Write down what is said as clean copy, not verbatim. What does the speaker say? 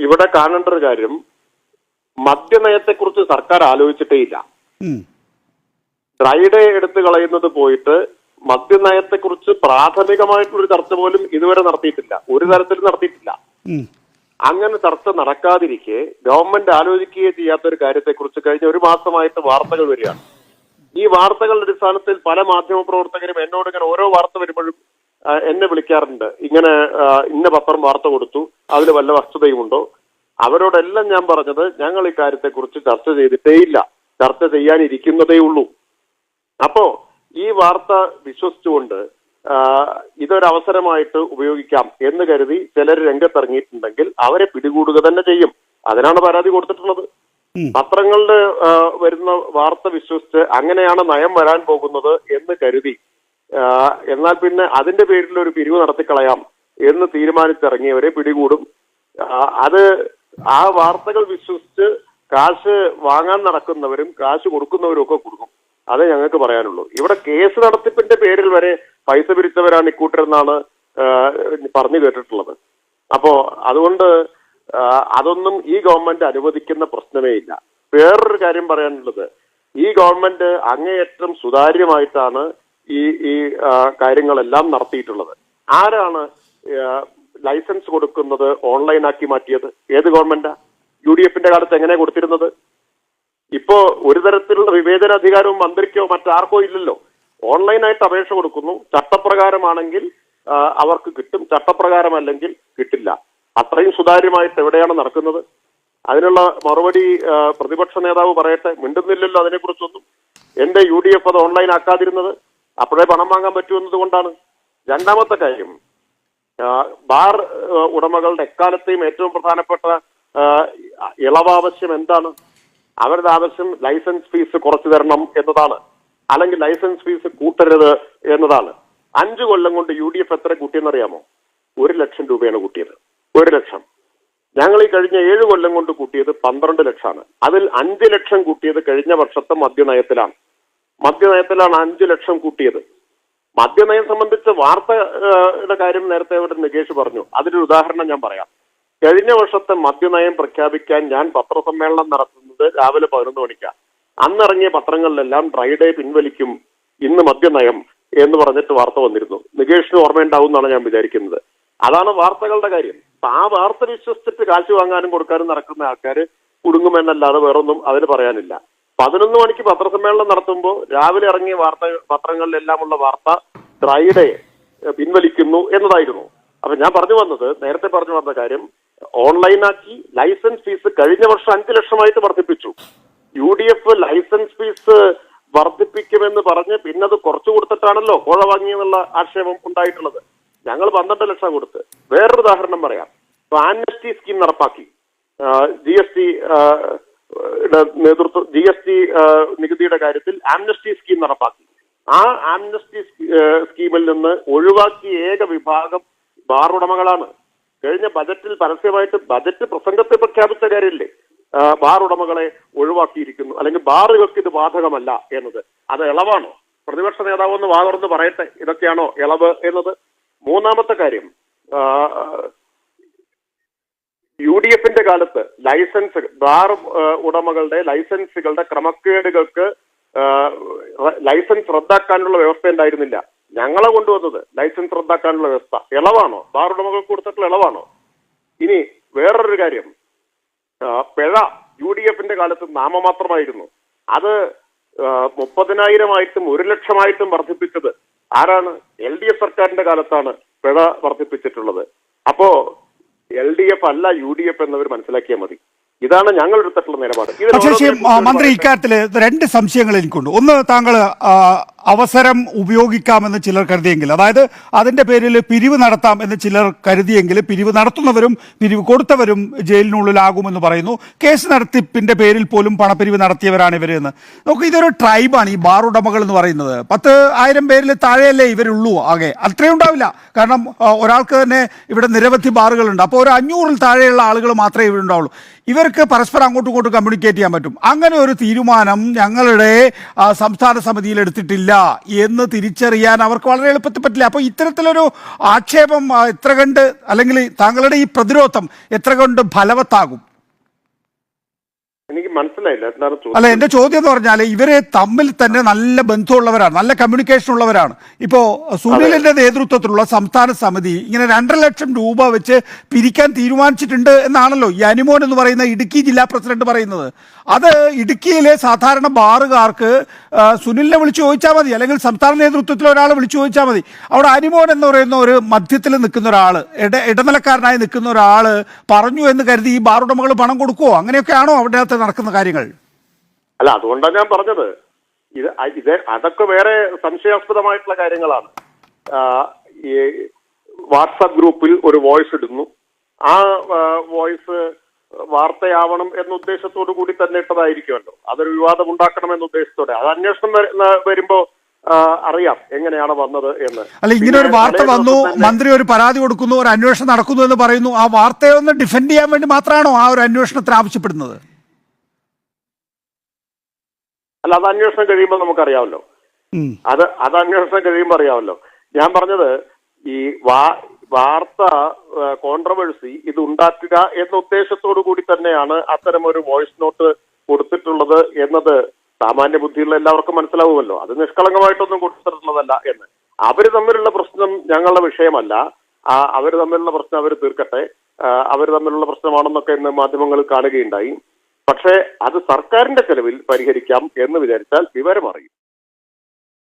ഇവിടെ കാണേണ്ട ഒരു കാര്യം, മദ്യനയത്തെക്കുറിച്ച് സർക്കാർ ആലോചിച്ചിട്ടേയില്ല. ഡ്രൈ ഡേ എടുത്തു കളയുന്നത് പോയിട്ട് മദ്യനയത്തെക്കുറിച്ച് പ്രാഥമികമായിട്ടുള്ളൊരു ചർച്ച പോലും ഇതുവരെ നടത്തിയിട്ടില്ല, ഒരു തരത്തിലും നടത്തിയിട്ടില്ല. അങ്ങനെ ചർച്ച നടക്കാതിരിക്കെ ഗവൺമെന്റ് ആലോചിക്കുകയോ ചെയ്യാത്തൊരു കാര്യത്തെക്കുറിച്ച് കഴിഞ്ഞ ഒരു മാസമായിട്ട് വാർത്തകൾ വരികയാണ്. ഈ വാർത്തകളുടെ അടിസ്ഥാനത്തിൽ പല മാധ്യമ പ്രവർത്തകരും എന്നോട് ഇങ്ങനെ ഓരോ വാർത്ത വരുമ്പോഴും എന്നെ വിളിക്കാറുണ്ട്. ഇങ്ങനെ ഇന്ന പത്രം വാർത്ത കൊടുത്തു, അതിൽ വല്ല വസ്തുതയുമുണ്ടോ? അവരോടെല്ലാം ഞാൻ പറഞ്ഞത്, ഞങ്ങൾ ഈ കാര്യത്തെക്കുറിച്ച് ചർച്ച ചെയ്തിട്ടേയില്ല, ചർച്ച ചെയ്യാനിരിക്കുന്നതേ ഉള്ളൂ. അപ്പോ ഈ വാർത്ത വിശ്വസിച്ചുകൊണ്ട് ഇതൊരവസരമായിട്ട് ഉപയോഗിക്കാം എന്ന് കരുതി ചിലർ രംഗത്തിറങ്ങിയിട്ടുണ്ടെങ്കിൽ അവരെ പിടികൂടുക തന്നെ ചെയ്യും. അതിനാണ് പരാതി കൊടുത്തിട്ടുള്ളത്. പത്രങ്ങളിൽ വരുന്ന വാർത്ത വിശ്വസിച്ച് അങ്ങനെയാണ് നയം വരാൻ പോകുന്നത് എന്ന് കരുതി എന്നാൽ പിന്നെ അതിന്റെ പേരിൽ ഒരു പിരിവ് നടത്തിക്കളയാം എന്ന് തീരുമാനിച്ചിറങ്ങിയവരെ പിടികൂടും. അത് ആ വാർത്തകൾ വിശ്വസിച്ച് കാശ് വാങ്ങാൻ നടക്കുന്നവരും കാശ് കൊടുക്കുന്നവരും ഒക്കെ കൊടുക്കും. അതേ ഞങ്ങൾക്ക് പറയാനുള്ളൂ. ഇവിടെ കേസ് നടത്തിപ്പിന്റെ പേരിൽ വരെ പൈസ പിരിച്ചവരാണ് ഇക്കൂട്ടരെന്നാണ് പറഞ്ഞു കേട്ടിട്ടുള്ളത്. അപ്പോ അതുകൊണ്ട് അതൊന്നും ഈ ഗവൺമെന്റ് അനുവദിക്കുന്ന പ്രശ്നമേ ഇല്ല. വേറൊരു കാര്യം പറയാനുള്ളത്, ഈ ഗവൺമെന്റ് അങ്ങേയറ്റം സുതാര്യമായിട്ടാണ് ഈ കാര്യങ്ങളെല്ലാം നടത്തിയിട്ടുള്ളത്. ആരാണ് ലൈസൻസ് കൊടുക്കുന്നത് ഓൺലൈനാക്കി മാറ്റിയത്? ഏത് ഗവൺമെന്റാ? UDFന്റെ കാലത്ത് എങ്ങനെ കൊടുത്തിരുന്നത്? ഇപ്പോ ഒരു തരത്തിലുള്ള വിവേചനാധികാരവും മന്ത്രിക്കോ മറ്റാർക്കോ ഇല്ലല്ലോ. ഓൺലൈനായിട്ട് അപേക്ഷ കൊടുക്കുന്നു, ചട്ടപ്രകാരമാണെങ്കിൽ അവർക്ക് കിട്ടും, ചട്ടപ്രകാരമല്ലെങ്കിൽ കിട്ടില്ല. അത്രയും സുതാര്യമായിട്ട് എവിടെയാണ് നടക്കുന്നത്? അതിനുള്ള മറുപടി പ്രതിപക്ഷ നേതാവ് പറയട്ടെ. മിണ്ടുന്നില്ലല്ലോ അതിനെക്കുറിച്ചൊന്നും. എന്റെ UDF അത് ഓൺലൈൻ ആക്കാതിരുന്നത് അപ്പോഴേ പണം വാങ്ങാൻ പറ്റുമെന്നത് കൊണ്ടാണ്. രണ്ടാമത്തെ കാര്യം, ബാർ ഉടമകളുടെ എക്കാലത്തെയും ഏറ്റവും പ്രധാനപ്പെട്ട ഇളവാവശ്യം എന്താണ്? അവരുടെ ആവശ്യം ലൈസൻസ് ഫീസ് കുറച്ചു തരണം എന്നതാണ്, അല്ലെങ്കിൽ ലൈസൻസ് ഫീസ് കൂട്ടരുത് എന്നതാണ്. 5 കൊല്ലം കൊണ്ട് UDF എത്ര കൂട്ടിയെന്നറിയാമോ? 1 ലക്ഷം രൂപയാണ് കൂട്ടിയത്. 1 ലക്ഷം. ഞങ്ങൾ ഈ കഴിഞ്ഞ 7 കൊല്ലം കൊണ്ട് കൂട്ടിയത് 12 ലക്ഷമാണ്. അതിൽ 5 ലക്ഷം കൂട്ടിയത് കഴിഞ്ഞ വർഷത്തെ മദ്യനയത്തിലാണ്. 5 ലക്ഷം കൂട്ടിയത്. മദ്യനയം സംബന്ധിച്ച വാർത്തയുടെ കാര്യം നേരത്തെ ഇവിടെ നികേഷ് പറഞ്ഞു. അതിനൊരു ഉദാഹരണം ഞാൻ പറയാം. കഴിഞ്ഞ വർഷത്തെ മദ്യനയം പ്രഖ്യാപിക്കാൻ ഞാൻ പത്രസമ്മേളനം നടത്തുന്നത് രാവിലെ 11 മണിക്കാണ്. അന്നിറങ്ങിയ പത്രങ്ങളിലെല്ലാം ഡ്രൈ ഡേ പിൻവലിക്കും, ഇന്ന് മദ്യനയം എന്ന് പറഞ്ഞിട്ട് വാർത്ത വന്നിരുന്നു. നികേഷിന് ഓർമ്മയുണ്ടാവും എന്നാണ് ഞാൻ വിചാരിക്കുന്നത്. അതാണ് വാർത്തകളുടെ കാര്യം. ആ വാർത്ത വിശ്വസിച്ചിട്ട് കാശ് വാങ്ങാനും കൊടുക്കാനും നടക്കുന്ന ആൾക്കാർ കുടുങ്ങുമെന്നല്ലാതെ വേറൊന്നും അതിന് പറയാനില്ല. 11 മണിക്ക് പത്രസമ്മേളനം നടത്തുമ്പോൾ രാവിലെ ഇറങ്ങിയ പത്രങ്ങളിലെല്ലാമുള്ള വാർത്ത ഡ്രൈ ഡേ പിൻവലിക്കുന്നു എന്നതായിരുന്നു. അപ്പൊ ഞാൻ നേരത്തെ പറഞ്ഞു വന്ന കാര്യം, ഓൺലൈനാക്കി ലൈസൻസ് ഫീസ് കഴിഞ്ഞ വർഷം 5 ലക്ഷമായിട്ട് വർദ്ധിപ്പിച്ചു. UDF ലൈസൻസ് ഫീസ് വർദ്ധിപ്പിക്കുമെന്ന് പറഞ്ഞ് പിന്നെ അത് കുറച്ചു കൊടുത്തിട്ടാണല്ലോ കോഴ വാങ്ങിയെന്നുള്ള ആക്ഷേപം ഉണ്ടായിട്ടുള്ളത്. ഞങ്ങൾ 12 ലക്ഷം കൊടുത്ത്. വേറൊരു ഉദാഹരണം പറയാം. ആംനസ്റ്റി സ്കീം നടപ്പാക്കി. GST നികുതിയുടെ കാര്യത്തിൽ ആംനസ്റ്റി സ്കീം നടപ്പാക്കി. ആ ആംനസ്റ്റി സ്കീമിൽ നിന്ന് ഒഴിവാക്കിയ ഏക വിഭാഗം ബാർ ഉടമകളാണ്. കഴിഞ്ഞ ബജറ്റിൽ പരസ്യമായിട്ട് ബജറ്റ് പ്രസംഗത്തെ പ്രഖ്യാപിച്ച കാര്യമില്ലേ, ബാർ ഉടമകളെ ഒഴിവാക്കിയിരിക്കുന്നു, അല്ലെങ്കിൽ ബാറുകൾക്ക് ഇത് ബാധകമല്ല എന്നത്. അത് ഇളവാണോ? പ്രതിപക്ഷ നേതാവ് ഒന്ന് വാതുറന്ന് പറയട്ടെ, ഇതൊക്കെയാണോ ഇളവ് എന്നത്? മൂന്നാമത്തെ കാര്യം, UDFന്റെ കാലത്ത് ബാർ ഉടമകളുടെ ലൈസൻസുകളുടെ ക്രമക്കേടുകൾക്ക് ലൈസൻസ് റദ്ദാക്കാനുള്ള വ്യവസ്ഥ ഉണ്ടായിരുന്നില്ല. ഞങ്ങളെ കൊണ്ടുവന്നത് ലൈസൻസ് റദ്ദാക്കാനുള്ള വ്യവസ്ഥ. ഇളവാണോ? ബാർ ഉടമകൾക്ക് കൊടുത്തിട്ടുള്ള ഇളവാണോ? ഇനി വേറൊരു കാര്യം, പിഴ UDFന്റെ കാലത്ത് നാമമാത്രമായിരുന്നു. അത് 30,000 1 ലക്ഷമായിട്ടും വർദ്ധിപ്പിച്ചത് ആരാണ്? LDF സർക്കാരിന്റെ കാലത്താണ് പിഴ വർദ്ധിപ്പിച്ചിട്ടുള്ളത്. അപ്പോ LDF അല്ല UDF എന്നവർ മനസ്സിലാക്കിയാൽ മതി. ഇതാണ് ഞങ്ങൾ എടുത്തിട്ടുള്ള നിലപാട്. മന്ത്രി, ഇക്കാര്യത്തിൽ 2 സംശയങ്ങൾ എനിക്കുണ്ട്. ഒന്ന്, താങ്കൾ അവസരം ഉപയോഗിക്കാമെന്ന് ചിലർ കരുതിയെങ്കിൽ, അതായത് അതിന്റെ പേരിൽ പിരിവ് നടത്താം എന്ന് ചിലർ കരുതിയെങ്കിൽ, പിരിവ് നടത്തുന്നവരും പിരിവ് കൊടുത്തവരും ജയിലിനുള്ളിലാകുമെന്ന് പറയുന്നു. കേസ് നടത്തിപ്പിന്റെ പേരിൽ പോലും പണപ്പിരിവ് നടത്തിയവരാണ് ഇവരെന്ന്. നമുക്ക് ഇതൊരു ട്രൈബാണ് ഈ ബാർ ഉടമകൾ എന്ന് പറയുന്നത്. 10,000 പേരിൽ താഴെയല്ലേ ഇവരുള്ളൂ ആകെ? അത്രയും ഉണ്ടാവില്ല. കാരണം ഒരാൾക്ക് തന്നെ ഇവിടെ നിരവധി ബാറുകളുണ്ട്. അപ്പോൾ ഒരു 500-ൽ താഴെയുള്ള ആളുകൾ മാത്രമേ ഇവിടെ ഉണ്ടാവുള്ളൂ. ഇവർക്ക് പരസ്പരം അങ്ങോട്ടും ഇങ്ങോട്ടും കമ്മ്യൂണിക്കേറ്റ് ചെയ്യാൻ പറ്റും. അങ്ങനെ ഒരു തീരുമാനം ഞങ്ങളുടെ സംസ്ഥാന സമിതിയിൽ എടുത്തിട്ടില്ല എന്ന് തിരിച്ചറിയാൻ അവർക്ക് വളരെ എളുപ്പത്തിൽ പറ്റില്ല. അപ്പോൾ ഇത്തരത്തിലൊരു ആക്ഷേപം എത്ര കണ്ട്, അല്ലെങ്കിൽ താങ്കളുടെ ഈ പ്രതിരോധം എത്ര കൊണ്ട് ഫലവത്താകും? എനിക്ക് മനസ്സിലായില്ല എന്താണ് ചോദ്യം. അല്ല, എന്റെ ചോദ്യം എന്ന് പറഞ്ഞാൽ ഇവരെ തമ്മിൽ തന്നെ നല്ല ബന്ധമുള്ളവരാണ്, നല്ല കമ്മ്യൂണിക്കേഷൻ ഉള്ളവരാണ്. ഇപ്പോ സുനിലിന്റെ നേതൃത്വത്തിലുള്ള സംസ്ഥാന സമിതി ഇങ്ങനെ 2.5 ലക്ഷം രൂപ വെച്ച് പിരിക്കാൻ തീരുമാനിച്ചിട്ടുണ്ട് എന്നാണല്ലോ ഈ അനുമോൻ എന്ന് പറയുന്ന ഇടുക്കി ജില്ലാ പ്രസിഡന്റ് പറയുന്നത്. അത് ഇടുക്കിയിലെ സാധാരണ ബാറുകാർക്ക് സുനിലിനെ വിളിച്ചു ചോദിച്ചാൽ മതി, അല്ലെങ്കിൽ സംസ്ഥാന നേതൃത്വത്തിൽ ഒരാളെ വിളിച്ചു ചോദിച്ചാൽ മതി. അവിടെ അനുമോൻ എന്ന് പറയുന്ന ഒരു മധ്യത്തിൽ നിൽക്കുന്ന ഒരാള്, ഇടനിലക്കാരനായി നിൽക്കുന്ന ഒരാള് പറഞ്ഞു എന്ന് കരുതി ഈ ബാർ ഉടമകൾ പണം കൊടുക്കുവോ? അങ്ങനെയൊക്കെയാണോ അവിടെ നടക്കുന്ന കാര്യങ്ങൾ? അല്ല, അതുകൊണ്ടാണ് ഞാൻ പറഞ്ഞത് ഇത് അതൊക്കെ വേറെ സംശയാസ്പദമായിട്ടുള്ള കാര്യങ്ങളാണ്. ഈ വാട്സാപ്പ് ഗ്രൂപ്പിൽ ഒരു വോയിസ് ഇടുന്നു, ആ വോയിസ് വാർത്തയാവണം എന്ന ഉദ്ദേശത്തോടു കൂടി തന്നെ ഇട്ടതായിരിക്കുമല്ലോ. അതൊരു വിവാദം ഉണ്ടാക്കണം എന്ന ഉദ്ദേശത്തോടെ. അത് അന്വേഷണം വരുമ്പോ അറിയാം എങ്ങനെയാണ് വന്നത് എന്ന്. അല്ല, ഇങ്ങനെ ഒരു വാർത്ത വന്നു, മന്ത്രി ഒരു പരാതി കൊടുക്കുന്നു, ഒരു അന്വേഷണം നടക്കുന്നു എന്ന് പറയുന്നു. ആ വാർത്തയെ ഒന്ന് ഡിഫെൻഡ് ചെയ്യാൻ വേണ്ടി മാത്രമാണോ ആ ഒരു അന്വേഷണത്തിന് ആവശ്യപ്പെടുന്നത്? അല്ല, അത് അന്വേഷണം കഴിയുമ്പോൾ നമുക്കറിയാമല്ലോ. അത് അന്വേഷണം കഴിയുമ്പോൾ അറിയാമല്ലോ. ഞാൻ പറഞ്ഞത് ഈ വാർത്ത കോൺട്രവേഴ്സി ഇത് ഉണ്ടാക്കുക എന്ന ഉദ്ദേശത്തോടു കൂടി തന്നെയാണ് അത്തരം ഒരു വോയിസ് നോട്ട് കൊടുത്തിട്ടുള്ളത് എന്നത് സാമാന്യ ബുദ്ധിയുള്ള എല്ലാവർക്കും മനസ്സിലാവുമല്ലോ. അത് നിഷ്കളങ്കമായിട്ടൊന്നും കൊടുത്തിട്ടുള്ളതല്ല എന്ന്. അവര് തമ്മിലുള്ള പ്രശ്നം ഞങ്ങളുടെ വിഷയമല്ല. അവര് തമ്മിലുള്ള പ്രശ്നം അവർ തീർക്കട്ടെ. അവര് തമ്മിലുള്ള പ്രശ്നമാണെന്നൊക്കെ ഇന്ന് മാധ്യമങ്ങൾ കാണുകയുണ്ടായി. പക്ഷേ അത് സർക്കാരിന്റെ ചെലവിൽ പരിഹരിക്കാം എന്ന് വിചാരിച്ചാൽ വിവരം അറിയും.